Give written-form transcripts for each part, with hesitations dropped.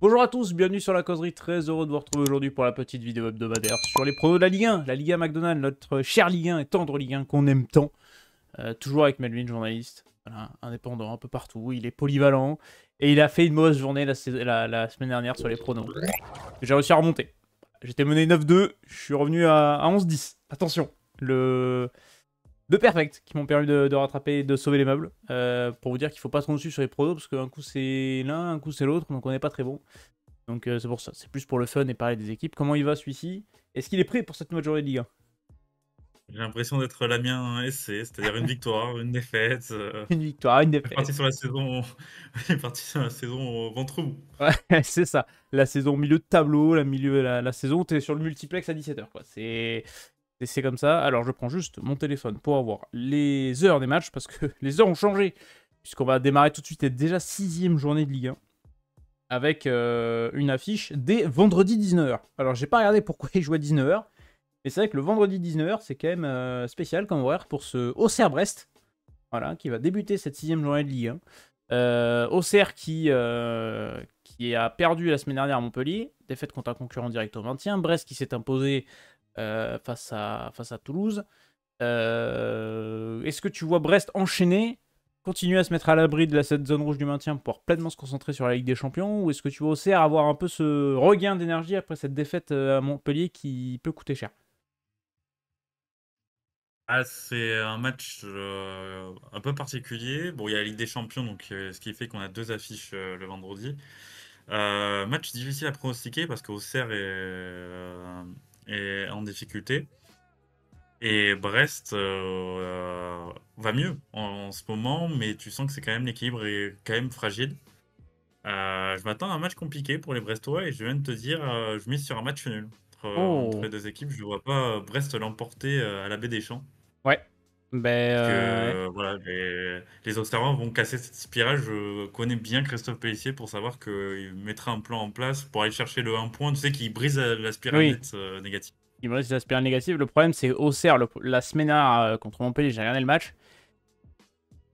Bonjour à tous, bienvenue sur la causerie, très heureux de vous retrouver aujourd'hui pour la petite vidéo hebdomadaire sur les pronos de la Ligue 1 McDonald's, notre chère Ligue 1 et tendre Ligue 1 qu'on aime tant. Toujours avec Melvin, journaliste, voilà, indépendant un peu partout, il est polyvalent et il a fait une mauvaise journée la semaine dernière sur les pronos. J'ai réussi à remonter. J'étais mené 9-2, je suis revenu à 11-10. Attention, deux perfects qui m'ont permis de rattraper et de sauver les meubles. Pour vous dire qu'il ne faut pas trop dessus sur les pronos parce qu'un coup c'est l'un, un coup c'est l'autre, donc on n'est pas très bon. Donc c'est pour ça, c'est plus pour le fun et parler des équipes. Comment il va celui-ci? Est-ce qu'il est prêt pour cette nouvelle journée de Ligue 1? J'ai l'impression d'être Lamien SC, c'est-à-dire une victoire, une défaite. Une victoire, une On est parti défaite. sur la saison, on est parti sur la saison au ventre mou. Ouais, c'est ça. La saison milieu de tableau, la saison, t'es sur le multiplex à 17h, quoi. C'est comme ça. Alors je prends juste mon téléphone pour avoir les heures des matchs, parce que les heures ont changé. Puisqu'on va démarrer tout de suite, et déjà 6ème journée de Ligue 1. Avec une affiche dès vendredi 19h. Alors j'ai pas regardé pourquoi il jouait à 19h. Mais c'est vrai que le vendredi 19h, c'est quand même spécial comme horaire pour ce Auxerre-Brest. Voilà, qui va débuter cette 6ème journée de Ligue 1. Auxerre qui a perdu la semaine dernière à Montpellier, défaite contre un concurrent direct au maintien. Brest qui s'est imposé face à Toulouse. Est-ce que tu vois Brest enchaîner, continuer à se mettre à l'abri de cette zone rouge du maintien pour pouvoir pleinement se concentrer sur la Ligue des Champions? Ou est-ce que tu vois Auxerre avoir un peu ce regain d'énergie après cette défaite à Montpellier qui peut coûter cher? Ah, c'est un match un peu particulier. Bon, il y a la Ligue des Champions, donc ce qui fait qu'on a deux affiches le vendredi. Match difficile à pronostiquer parce qu'Auxerre est en difficulté. Et Brest va mieux en ce moment, mais tu sens que c'est quand même l'équilibre est quand même fragile. Je m'attends à un match compliqué pour les Brestois et je viens de te dire, je mise sur un match nul entre Oh, les deux équipes. Je ne vois pas Brest l'emporter à la Baie des Champs. ouais. Ben, Parce ouais. que voilà, les Auxerrois vont casser cette spirale. Je connais bien Christophe Pellissier pour savoir qu'il mettra un plan en place pour aller chercher le 1 point, tu sais, qui brise la spirale Oui. nette négative. Il me reste la spirale négative. Le problème, c'est Auxerre, la semaine dernière contre Montpellier, j'ai regardé le match.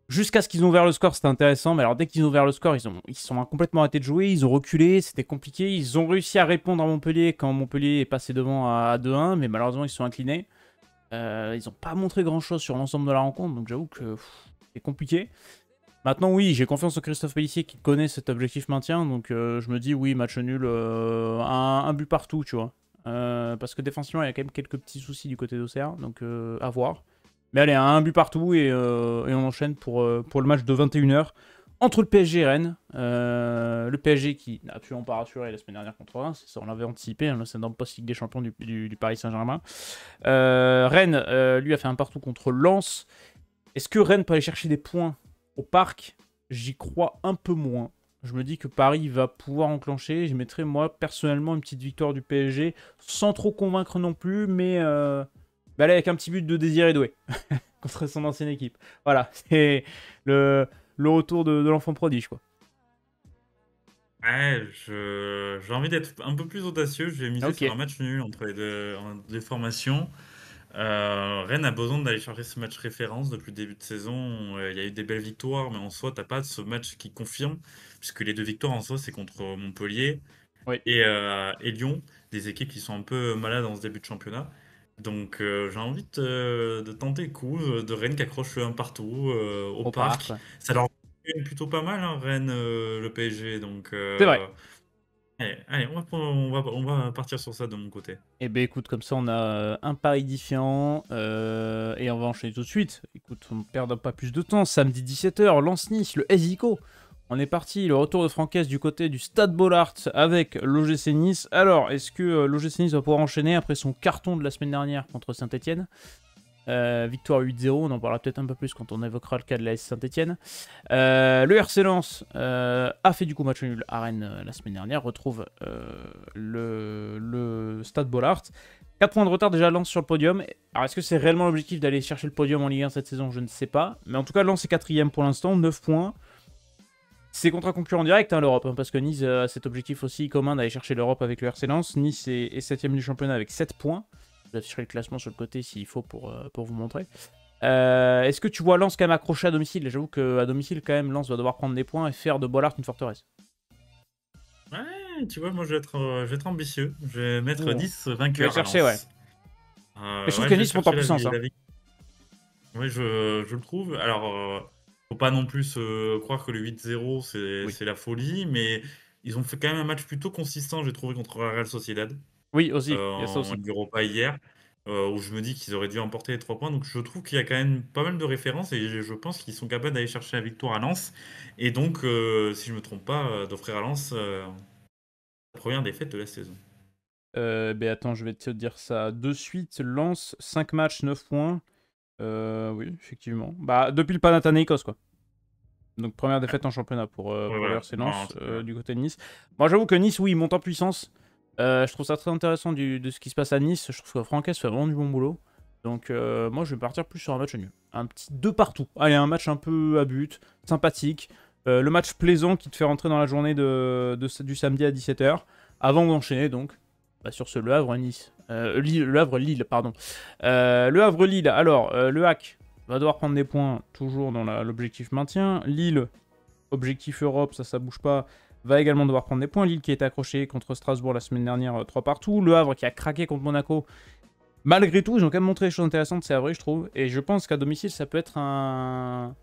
Jusqu'à ce qu'ils ont ouvert le score, c'était intéressant. Mais alors, dès qu'ils ont ouvert le score, ils sont complètement arrêtés de jouer. Ils ont reculé, c'était compliqué. Ils ont réussi à répondre à Montpellier quand Montpellier est passé devant à 2-1. Mais malheureusement, ils se sont inclinés. Ils n'ont pas montré grand-chose sur l'ensemble de la rencontre. Donc j'avoue que c'est compliqué. Maintenant, oui, j'ai confiance en Christophe Pellissier qui connaît cet objectif maintien. Donc je me dis, oui, match nul, un but partout, tu vois. Parce que défensivement, il y a quand même quelques petits soucis du côté d'Auxerre. Donc à voir. Mais allez, un but partout et on enchaîne pour le match de 21h entre le PSG et Rennes. Le PSG qui n'a absolument pas rassuré la semaine dernière contre Reims, ça on l'avait anticipé, hein, c'est dans le post-Ligue des Champions du Paris Saint-Germain. Rennes, lui, a fait un partout contre Lens. Est-ce que Rennes peut aller chercher des points au Parc? J'y crois un peu moins. Je me dis que Paris va pouvoir enclencher. Je mettrais, moi, personnellement, une petite victoire du PSG, sans trop convaincre non plus, mais allez, avec un petit but de Désiré Doué contre son ancienne équipe. Voilà, c'est le retour de l'enfant prodige, quoi. Ouais, j'ai envie d'être un peu plus audacieux. Je vais miser Ok. sur un match nul entre les deux formations. Rennes a besoin d'aller chercher ce match référence depuis le début de saison. Il y a eu des belles victoires, mais en soi, t'as pas ce match qui confirme, puisque les deux victoires en soi, c'est contre Montpellier Oui, et Lyon, des équipes qui sont un peu malades dans ce début de championnat. Donc j'ai envie de tenter le coup de Rennes qui accroche un partout au au Parc, parc. ouais. Ça leur fait plutôt pas mal, hein, Rennes, le PSG. Donc C'est vrai. allez, on va partir sur ça de mon côté. Eh ben écoute, comme ça on a un pari différent et on va enchaîner tout de suite. Écoute, on ne perd pas plus de temps. Samedi 17h, Lens-Nice, le Esico. On est parti, le retour de Francaise du côté du Stade Bollaert avec l'OGC Nice. Alors, est-ce que l'OGC Nice va pouvoir enchaîner après son carton de la semaine dernière contre Saint-Etienne? Victoire 8-0, on en parlera peut-être un peu plus quand on évoquera le cas de la S Saint-Etienne. Le RC Lens a fait du coup match nul à Rennes la semaine dernière, retrouve le Stade Bollaert. 4 points de retard déjà Lens sur le podium. Alors est-ce que c'est réellement l'objectif d'aller chercher le podium en Ligue 1 cette saison? Je ne sais pas. Mais en tout cas, Lens est 4ème pour l'instant, 9 points. C'est contre un concurrent direct, hein, l'Europe, hein, parce que Nice a cet objectif aussi commun d'aller chercher l'Europe avec le RC Lens. Nice est 7ème du championnat avec 7 points. Je vous afficherai le classement sur le côté s'il faut pour vous montrer. Est-ce que tu vois Lens quand même accroché à domicile? J'avoue qu'à domicile, quand même, Lens va devoir prendre des points et faire de Bollaert une forteresse. Ouais, tu vois, moi je vais être ambitieux. Je vais mettre Ouh. 10 Tu vas vainqueurs à chercher, ouais. Lens. Mais je trouve Ouais, que je vais Nice monte en chercher puissance, hein. la victoire. Ouais, je le trouve. Alors, faut pas non plus croire que le 8-0, Oui. c'est la folie, mais ils ont fait quand même un match plutôt consistant, j'ai trouvé, contre la Real Sociedad Oui, aussi. Il y a ça en aussi. Ligue Europa hier, où je me dis qu'ils auraient dû emporter les 3 points. Donc, je trouve qu'il y a quand même pas mal de références et je pense qu'ils sont capables d'aller chercher la victoire à Lens. Et donc, si je me trompe pas, d'offrir à Lens la première défaite de la saison. Ben attends, je vais te dire ça de suite. Lens, 5 matchs, 9 points. Oui, effectivement. Bah, depuis le Panathinaikos, quoi. Donc, première Ouais, défaite en championnat ouais, pour le voilà. RC Non, en Lens tout cas, du côté de Nice. Moi, j'avoue que Nice, oui, il monte en puissance. Je trouve ça très intéressant de ce qui se passe à Nice. Je trouve que Francaise fait vraiment du bon boulot. Donc, moi, je vais partir plus sur un match nul. Un petit 2 partout. Allez, un match un peu à but, sympathique. Le match plaisant qui te fait rentrer dans la journée du samedi à 17h. Avant d'enchaîner, donc, bah, sur ce Le Havre-Nice. Le Havre-Lille, pardon. Le Havre-Lille, alors, le hack va devoir prendre des points, toujours dans l'objectif maintien. Lille, objectif Europe, ça bouge pas, va également devoir prendre des points. Lille qui est accroché contre Strasbourg la semaine dernière, 3 partout. Le Havre qui a craqué contre Monaco. Malgré tout, ils ont quand même montré des choses intéressantes, c'est vrai, je trouve. Et je pense qu'à domicile, ça peut être une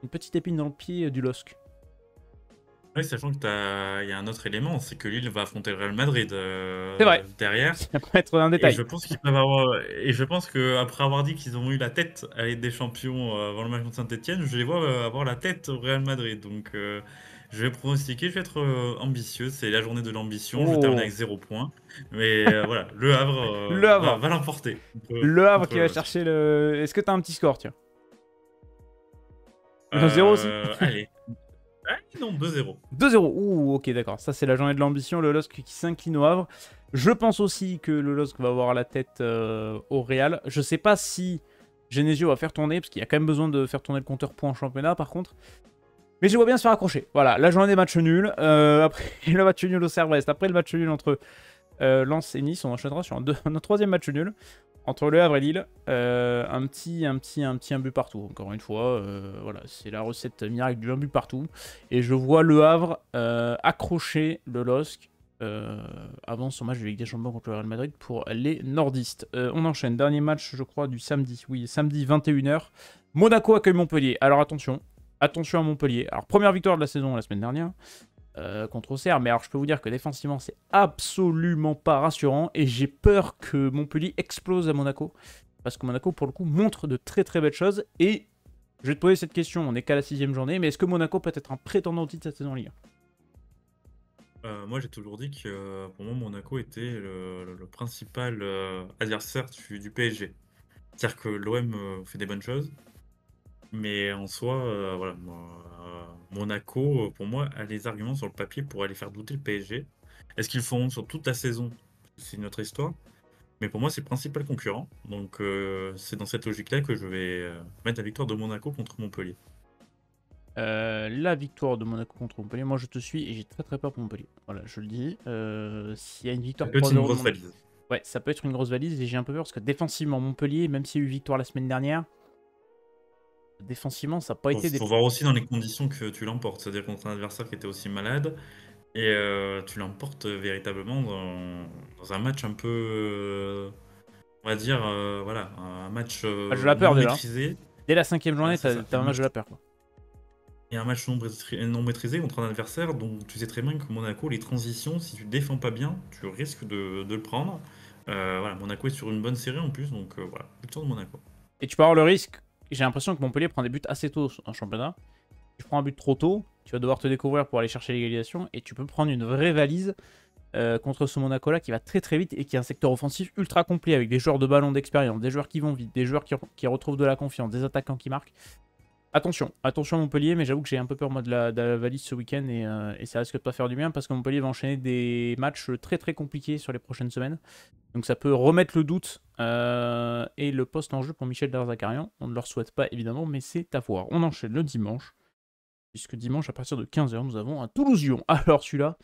petite épine dans le pied du LOSC. oui, sachant que il y a un autre élément, c'est que Lille va affronter le Real Madrid C'est vrai, derrière. ça peut être un Et détail. je pense qu'ils peuvent avoir. Et je pense qu'après avoir dit qu'ils ont eu la tête à la Ligue des Champions avant le match contre Saint-Etienne, je les vois avoir la tête au Real Madrid. Donc je vais pronostiquer, je vais être ambitieux. C'est la journée de l'ambition. Je vais terminer Oh, avec 0 point. Mais voilà, Le Havre le Havre. va l'emporter Le Havre contre qui le va LOSC. chercher le... Est-ce que t'as un petit score, tiens? 1-0 aussi. Allez. Ah, non, 2-0. 2-0. Ouh, ok, d'accord. Ça, c'est la journée de l'ambition. Le LOSC qui s'incline au Havre. Je pense aussi que le LOSC va avoir la tête au Real. Je sais pas si Genesio va faire tourner, parce qu'il y a quand même besoin de faire tourner le compteur points en championnat, par contre. Mais je vois bien se faire accrocher. Voilà, la journée des matchs nuls. Après le match nul au Cervest. Après le match nul entre Lens et Nice, on enchaînera sur un troisième match nul entre Le Havre et Lille. Un but partout. Encore une fois, voilà, c'est la recette miracle du un but partout. Et je vois Le Havre accrocher le LOSC avant son match de Ligue des Champions contre le Real Madrid pour les nordistes. On enchaîne. Dernier match, je crois, du samedi. Oui, samedi 21h. Monaco accueille Montpellier. Alors attention. Attention à Montpellier. Alors, première victoire de la saison la semaine dernière contre Auxerre. Mais alors, je peux vous dire que défensivement, c'est absolument pas rassurant. Et j'ai peur que Montpellier explose à Monaco. Parce que Monaco, pour le coup, montre de très très belles choses. Et je vais te poser cette question. On n'est qu'à la 6ème journée. Mais est-ce que Monaco peut être un prétendant au titre cette saison en Ligue 1? Moi, j'ai toujours dit que pour moi, Monaco était le principal adversaire du PSG. C'est-à-dire que l'OM fait des bonnes choses. Mais en soi, voilà, Monaco, pour moi, a les arguments sur le papier pour aller faire douter le PSG. Est-ce qu'ils le feront sur toute la saison? C'est une autre histoire. Mais pour moi, c'est le principal concurrent. Donc, c'est dans cette logique-là que je vais mettre la victoire de Monaco contre Montpellier. La victoire de Monaco contre Montpellier, moi je te suis et j'ai très très peur pour Montpellier. Voilà, je le dis. S'il y a une Ça victoire peut être une 3-0 de grosse Monaco. valise. Ouais, ça peut être une grosse valise et j'ai un peu peur parce que défensivement, Montpellier, même s'il y a eu victoire la semaine dernière, défensivement, ça n'a pas été des. Faut voir aussi dans les conditions que tu l'emportes. C'est-à-dire contre un adversaire qui était aussi malade. Et tu l'emportes véritablement dans un match un peu, on va dire, voilà, un match Match de la peur non déjà. maîtrisé. Dès la 5ème journée, Voilà, c'est ça. t'as un match de la peur, quoi. Et un match non maîtrisé contre un adversaire dont tu sais très bien que Monaco, les transitions, si tu ne défends pas bien, tu risques de le prendre. Voilà, Monaco est sur une bonne série en plus, donc voilà, victoire de Monaco. Et tu peux avoir le risque. J'ai l'impression que Montpellier prend des buts assez tôt en championnat. Tu prends un but trop tôt, tu vas devoir te découvrir pour aller chercher l'égalisation et tu peux prendre une vraie valise contre ce Monaco-là qui va très très vite et qui a un secteur offensif ultra complet avec des joueurs de ballon d'expérience, des joueurs qui vont vite, des joueurs qui retrouvent de la confiance, des attaquants qui marquent. Attention, attention à Montpellier, mais j'avoue que j'ai un peu peur moi de la valise ce week-end et ça risque de pas faire du bien parce que Montpellier va enchaîner des matchs très très compliqués sur les prochaines semaines. Donc ça peut remettre le doute et le poste en jeu pour Michel Derzakarian. On ne leur souhaite pas évidemment, mais c'est à voir. On enchaîne le dimanche, puisque dimanche à partir de 15h nous avons un Toulouse-Lyon. Alors celui-là,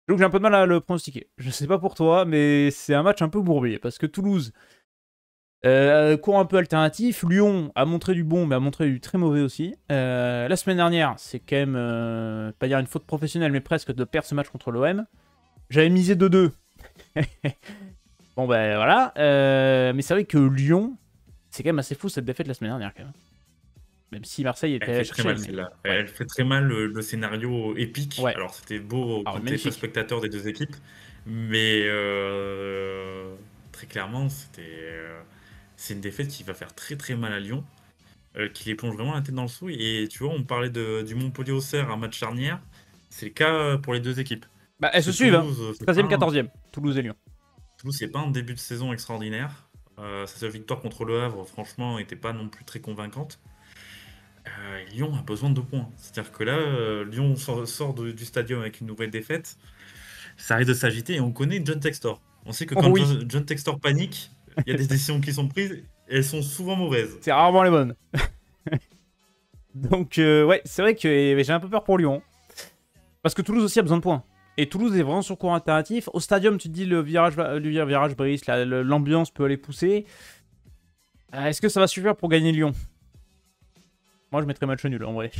j'avoue que j'ai un peu de mal à le pronostiquer. Je sais pas pour toi, mais c'est un match un peu bourbier parce que Toulouse cours un peu alternatif. Lyon a montré du bon, mais a montré du très mauvais aussi. La semaine dernière, c'est quand même, pas dire une faute professionnelle, mais presque de perdre ce match contre l'OM. J'avais misé 2-2. Bon, ben voilà. Mais c'est vrai que Lyon, c'est quand même assez fou cette défaite la semaine dernière, quand même. Même si Marseille était Elle allé fait très chercher. mal Mais... celle-là. Ouais. Elle fait très mal le scénario épique. Ouais. Alors c'était beau Alors, quand t'es pas magnifique. spectateur des deux équipes, mais très clairement c'est une défaite qui va faire très très mal à Lyon, qui les plonge vraiment la tête dans le sou. Et tu vois, on parlait du Montpellier-Auxerre, un match charnière. C'est le cas pour les deux équipes. Bah, elles Parce que se suivent, hein. Toulouse, 13e, 14e. Toulouse et Lyon. C'est pas un début de saison extraordinaire. Sa seule victoire contre le Havre, franchement, n'était pas non plus très convaincante. Lyon a besoin de 2 points. C'est-à-dire que là, Lyon sort du stadium avec une nouvelle défaite. Ça risque de s'agiter et on connaît John Textor. On sait que Oh, quand oui, John Textor panique, il y a des décisions qui sont prises et elles sont souvent mauvaises. c'est rarement les bonnes. Donc, ouais, c'est vrai que j'ai un peu peur pour Lyon. Parce que Toulouse aussi a besoin de points. Et Toulouse est vraiment sur courant alternatif. Au stadium, tu te dis le virage brise, l'ambiance peut aller pousser. Est-ce que ça va suffire pour gagner Lyon? Moi, je mettrais match nul en vrai.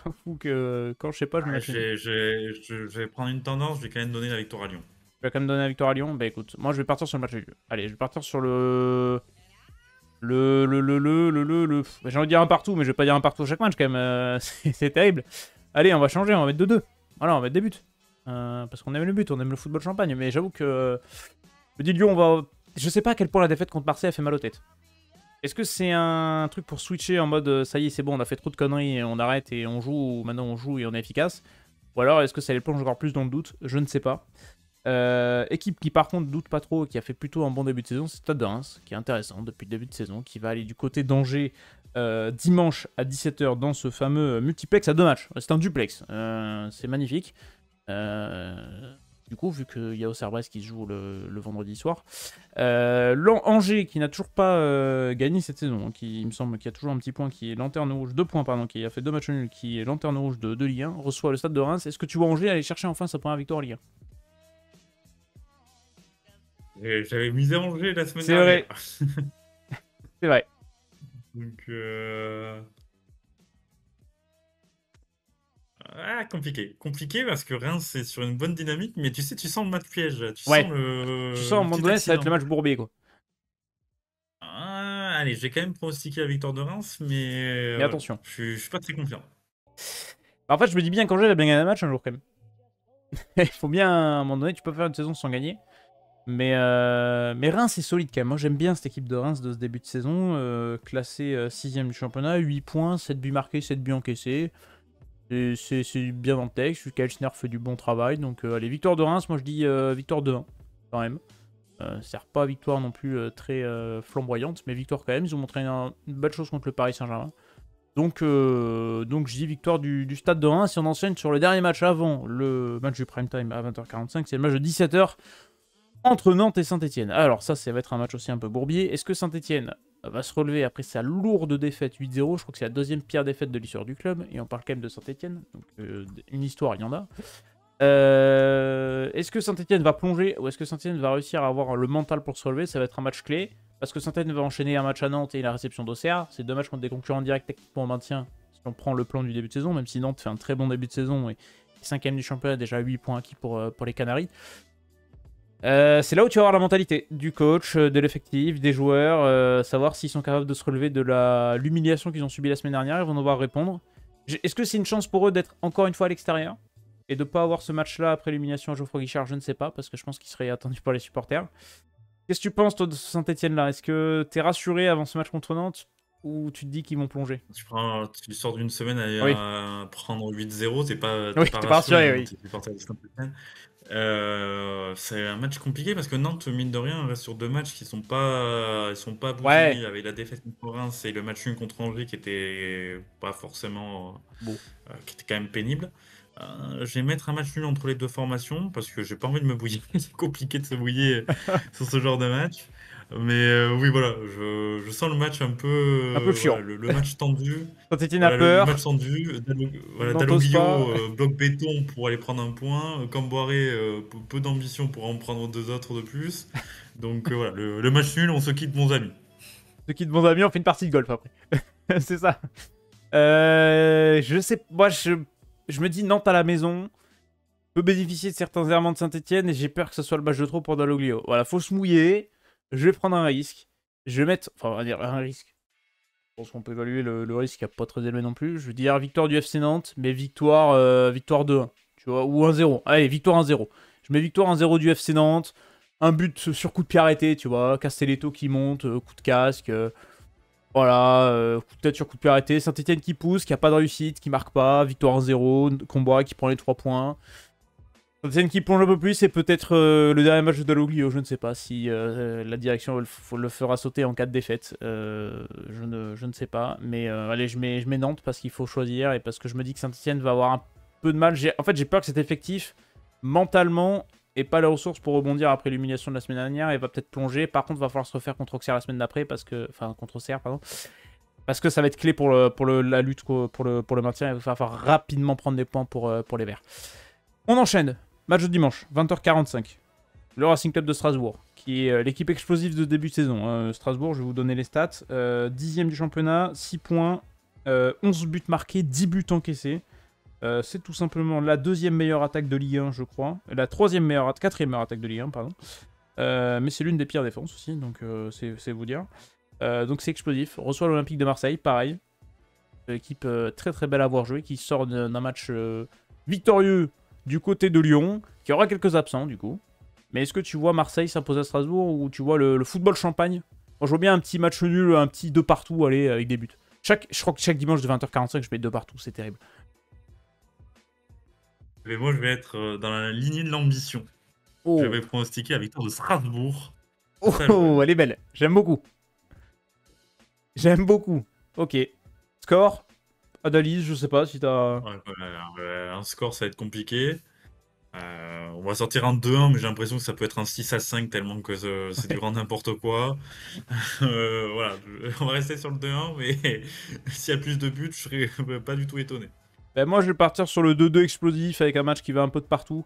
J'avoue que quand je sais pas, je mets match nul. Je vais prendre une tendance, je vais quand même donner la victoire à Lyon. Je vais quand même donner la victoire à Lyon. Bah écoute, moi je vais partir sur le match nul. Allez, je vais partir sur le. J'ai envie de dire un partout, mais je vais pas dire un partout à chaque match quand même. C'est terrible. Allez, on va changer, on va mettre 2-2. Voilà, on va mettre des buts. Parce qu'on aime le but, on aime le football champagne. Mais j'avoue que. Je dis Lyon, on va. Je sais pas à quel point la défaite contre Marseille a fait mal aux têtes. Est-ce que c'est un truc pour switcher en mode ça y est, c'est bon, on a fait trop de conneries et on arrête et on joue, ou maintenant on joue et on est efficace? Ou alors est-ce que ça les plonge encore plus dans le doute? Je ne sais pas. Équipe qui par contre doute pas trop et qui a fait plutôt un bon début de saison, c'est Stade de Reims, qui est intéressant depuis le début de saison, qui va aller du côté d'Angers dimanche à 17h dans ce fameux multiplex à 2 matchs. C'est un duplex, c'est magnifique. Du coup, vu qu'il y a Auxerre-Brest qui se joue le vendredi soir. Angers, qui n'a toujours pas gagné cette saison, qui il me semble qu'il y a toujours un petit point, qui est lanterne rouge, 2 points, pardon, qui a fait 2 matchs nuls, qui est lanterne rouge de Ligue 1, reçoit le Stade de Reims. Est-ce que tu vois Angers aller chercher enfin sa première victoire en Ligue 1? J'avais misé Angers la semaine C'est dernière. vrai. C'est vrai. Donc, compliqué. Compliqué parce que Reims, c'est sur une bonne dynamique, mais tu sais, tu sens le match piège. Tu sens Ouais. Tu sens à un le moment petit donné, ça va être accident. le match bourbier, quoi. Allez, j'ai quand même pronostiqué la victoire de Reims, mais Mais voilà, attention. je suis pas très confiant. En fait, je me dis bien qu'Angers va bien gagner un match un jour, quand même. Il faut bien, à un moment donné, tu peux faire une saison sans gagner. Mais Reims est solide quand même. Moi j'aime bien cette équipe de Reims de ce début de saison. Classée 6ème du championnat, 8 points, 7 buts marqués, 7 buts encaissés. C'est bien dans le texte. Kelsner fait du bon travail. Donc allez, victoire de Reims, moi je dis victoire 2-1 quand même. C'est pas victoire non plus très flamboyante, mais victoire quand même. Ils ont montré une belle chose contre le Paris Saint-Germain. Donc je dis victoire du Stade de Reims. Si on enchaîne sur le dernier match avant le match du prime time à 20h45, c'est le match de 17h. Entre Nantes et Saint-Etienne. Alors ça va être un match aussi un peu bourbier. Est-ce que Saint-Etienne va se relever après sa lourde défaite 8-0? Je crois que c'est la deuxième pire défaite de l'histoire du club. Et on parle quand même de Saint-Etienne. Donc une histoire, il y en a. Est-ce que Saint-Etienne va plonger? Ou est-ce que Saint-Etienne va réussir à avoir le mental pour se relever? Ça va être un match clé. Parce que Saint-Etienne va enchaîner un match à Nantes et la réception d'Auxerre. C'est 2 matchs contre des concurrents directs techniquement au maintien. Si on prend le plan du début de saison. Même si Nantes fait un très bon début de saison. Et 5ème du championnat, déjà 8 points acquis pour les Canaries. C'est là où tu vas avoir la mentalité du coach, de l'effectif, des joueurs, savoir s'ils sont capables de se relever de l'humiliation qu'ils ont subie la semaine dernière. Ils vont devoir répondre. Est-ce que c'est une chance pour eux d'être encore une fois à l'extérieur et de ne pas avoir ce match-là après l'humiliation à Geoffroy Guichard? Je ne sais pas, parce que je pense qu'il serait attendu par les supporters. Qu'est-ce que tu penses, toi, de ce Saint-Etienne-là? Est-ce que tu es rassuré avant ce match contre Nantes ou tu te dis qu'ils vont plonger? Tu sors d'une semaine Oui, à prendre 8-0, t'es oui, pas t'es pas rassuré rassuré, hein, quand oui. t'es supporter de Saint-Etienne. C'est un match compliqué parce que Nantes, mine de rien, reste sur 2 matchs qui ils sont pas Ouais, aboutis avec la défaite contre Reims et le match nul contre Angers qui était pas forcément, bon. qui était quand même pénible. Je vais mettre un match nul entre les deux formations parce que j'ai pas envie de me bouiller. C'est compliqué de se bouiller sur ce genre de match. Mais oui, voilà, je sens le match un peu, Un peu voilà, chiant. le match tendu. Saint-Etienne a Voilà, le match peur, tendu, voilà, Nantes ose pas. Dalloglio, bloc béton pour aller prendre un point, Camboiré, peu d'ambition pour en prendre 2 autres de plus. Donc voilà, le match nul, on se quitte, bons amis. Ceux qui de bons amis, on fait une partie de golf après. C'est ça. Je sais, moi je me dis Nantes à la maison. peut bénéficier de certains errements de Saint-Etienne et j'ai peur que ce soit le match de trop pour Dalloglio. Voilà, faut se mouiller. Je vais prendre un risque. Je vais mettre... Enfin, on va dire un risque. Je pense qu'on peut évaluer le risque qui n'est pas très élevé non plus. Je vais dire victoire du FC Nantes, mais victoire 2-1. Tu vois, ou 1-0. Allez, victoire 1-0. Je mets victoire 1-0 du FC Nantes. Un but sur coup de pied arrêté, tu vois. Castelletto qui monte, coup de casque. Voilà, coup de tête sur coup de pied arrêté. Saint-Etienne qui pousse, qui n'a pas de réussite, qui marque pas. Victoire 1-0. Combois qui prend les 3 points. Saint-Etienne qui plonge un peu plus et peut-être le dernier match de Dalloglio. Je ne sais pas si la direction le fera sauter en cas de défaite. Je ne sais pas. Mais allez, je mets Nantes parce qu'il faut choisir et parce que je me dis que Saint-Etienne va avoir un peu de mal. En fait, j'ai peur que cet effectif, mentalement, ait pas les ressources pour rebondir après l'humiliation de la semaine dernière et va peut-être plonger. Par contre, va falloir se refaire contre Auxerre la semaine d'après parce que... Enfin, contre Auxerre, pardon. Parce que ça va être clé pour la lutte pour le maintien. Il va falloir rapidement prendre des points pour les Verts. On enchaîne. Match de dimanche, 20h45. Le Racing Club de Strasbourg, qui est l'équipe explosive de début de saison. Strasbourg, je vais vous donner les stats. 10e du championnat, 6 points, 11 buts marqués, 10 buts encaissés. C'est tout simplement la 2e meilleure attaque de Ligue 1, je crois. La 4e meilleure attaque de Ligue 1, pardon. Mais c'est l'une des pires défenses aussi, donc c'est vous dire. Donc c'est explosif. Reçoit l'Olympique de Marseille, pareil. Équipe très très belle à voir jouer, qui sort d'un match victorieux du côté de Lyon, qui aura quelques absents du coup. Mais est-ce que tu vois Marseille s'imposer à Strasbourg ou tu vois le football champagne? Moi je vois bien un petit match nul, un petit 2 partout, allez, avec des buts. Je crois que chaque dimanche de 20h45, je mets 2 partout, c'est terrible. Mais moi, je vais être dans la lignée de l'ambition. Oh, Je vais pronostiquer la victoire de Strasbourg. oh elle est belle, j'aime beaucoup. J'aime beaucoup. Ok. Score? Analyse, je sais pas si t'as... Un score, ça va être compliqué. On va sortir un 2-1, mais j'ai l'impression que ça peut être un 6-5 tellement que c'est du grand n'importe quoi. Voilà, on va rester sur le 2-1, mais s'il y a plus de buts, je serais pas du tout étonné. Ben moi, je vais partir sur le 2-2 explosif avec un match qui va un peu de partout.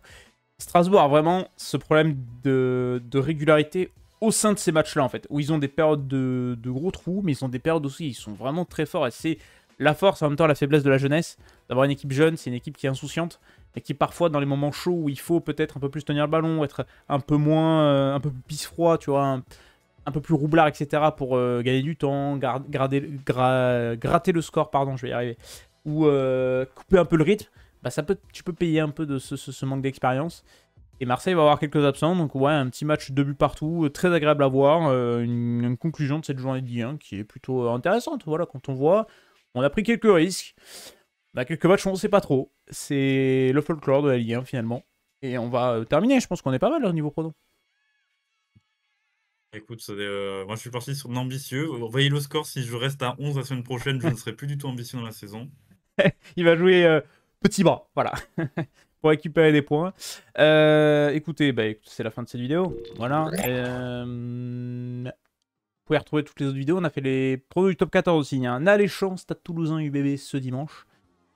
Strasbourg a vraiment ce problème de régularité au sein de ces matchs-là, en fait, où ils ont des périodes de gros trous, mais ils ont des périodes aussi, ils sont vraiment très forts, et c'est la force, en même temps, la faiblesse de la jeunesse, d'avoir une équipe jeune, c'est une équipe qui est insouciante, et qui parfois, dans les moments chauds, où il faut peut-être un peu plus tenir le ballon, être un peu moins, un peu plus pisse-froid, tu vois, un peu plus roublard, etc., pour gagner du temps, gratter le score, pardon, je vais y arriver, ou couper un peu le rythme, bah tu peux payer un peu de ce manque d'expérience. Et Marseille va avoir quelques absents, donc ouais, un petit match 2 buts partout, très agréable à voir, une conclusion de cette journée de Ligue 1 qui est plutôt intéressante, voilà, quand on voit, on a pris quelques risques, bah, quelques matchs on ne sait pas trop, c'est le folklore de la Ligue 1 finalement, et on va terminer, je pense qu'on est pas mal au niveau prono. Écoute, moi je suis parti sur un ambitieux. Voyez le score, si je reste à 11 la semaine prochaine, je ne serai plus du tout ambitieux dans la saison. Il va jouer petit bras, voilà. Pour récupérer des points. Écoutez, c'est la fin de cette vidéo. Voilà. Vous pouvez retrouver toutes les autres vidéos. On a fait les pronos du top 14 aussi. Il y a un alléchant Stade Toulousain UBB ce dimanche.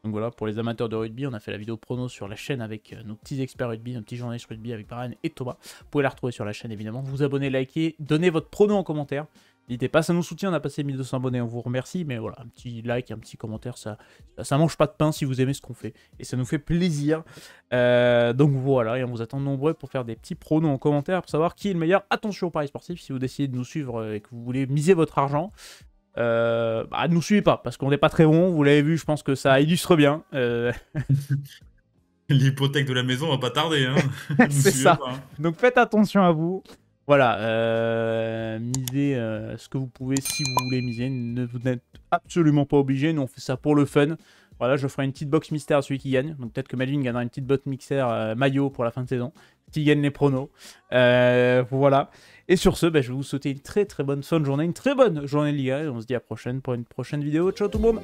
Donc voilà, pour les amateurs de rugby, on a fait la vidéo prono sur la chaîne avec nos petits experts rugby, nos petits journalistes rugby avec Brian et Thomas. Vous pouvez la retrouver sur la chaîne évidemment. Vous abonnez, likez, donnez votre prono en commentaire. N'hésitez pas, ça nous soutient, on a passé 1200 abonnés, on vous remercie, mais voilà, un petit like, un petit commentaire, ça mange pas de pain si vous aimez ce qu'on fait, et ça nous fait plaisir. Donc voilà, et on vous attend nombreux pour faire des petits pronos en commentaire, pour savoir qui est le meilleur. Attention au pari sportif, si vous décidez de nous suivre et que vous voulez miser votre argent, ne nous suivez pas, parce qu'on n'est pas très bon, vous l'avez vu, je pense que ça illustre bien. L'hypothèque de la maison va pas tarder, hein. C'est ça, pas, hein. Donc faites attention à vous. Voilà, misez ce que vous pouvez si vous voulez miser. Vous n'êtes absolument pas obligé. Nous, on fait ça pour le fun. Voilà, je ferai une petite box mystère à celui qui gagne. Donc peut-être que Melvin gagnera une petite box mixer maillot pour la fin de saison. Qui gagne les pronos. Voilà. Et sur ce, je vais vous souhaiter une très très bonne fin de journée. Une très bonne journée de Liga. Et on se dit à la prochaine pour une prochaine vidéo. Ciao tout le monde!